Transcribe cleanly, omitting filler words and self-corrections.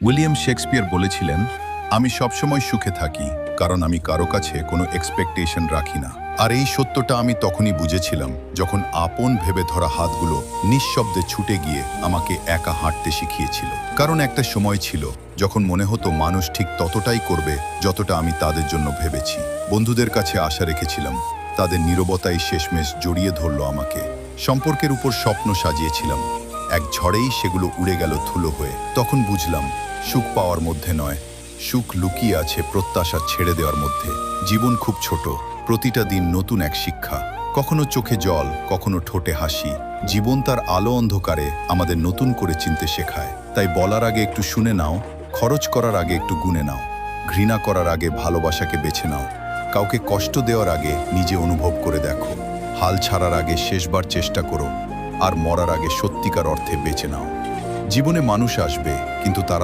William Shakespeare বলেছিলেন, আমি সবসময় সুখে থাকি কারণ আমি কারো কাছে কোনো এক্সপেকটেশন রাখি না। আর এই সত্যটা আমি তখনই বুঝেছিলাম যখন আপন ভেবে ধরা হাতগুলো নিঃশব্দে ছুটে গিয়ে আমাকে একা হাঁটতে শিখিয়েছিল। কারণ একটা সময় ছিল যখন মনে হতো মানুষ ঠিক ততটাই করবে যতটা আমি তাদের জন্য ভেবেছি। বন্ধুদের কাছে আশা রেখেছিলাম, তাদের নীরবতাই শেষমেশ জড়িয়ে ধরল আমাকে। সম্পর্কের উপর স্বপ্ন সাজিয়েছিলাম, এক ঝড়েই সেগুলো উড়ে গেল ধুলো হয়ে। তখন বুঝলাম, সুখ পাওয়ার মধ্যে নয়, সুখ লুকিয়ে আছে প্রত্যাশা ছেড়ে দেওয়ার মধ্যে। জীবন খুব ছোট, প্রতিটা দিন নতুন এক শিক্ষা। কখনো চোখে জল, কখনো ঠোঁটে হাসি। জীবন তার আলো অন্ধকারে আমাদের নতুন করে চিনতে শেখায়। তাই বলার আগে একটু শুনে নাও, খরচ করার আগে একটু গুনে নাও, ঘৃণা করার আগে ভালোবাসাকে বেছে নাও, কাউকে কষ্ট দেওয়ার আগে নিজে অনুভব করে দেখো, হাল ছাড়ার আগে শেষবার চেষ্টা করো, আর মরার আগে সত্যিকার অর্থে বেঁচে নাও। জীবনে মানুষ আসবে, কিন্তু তারা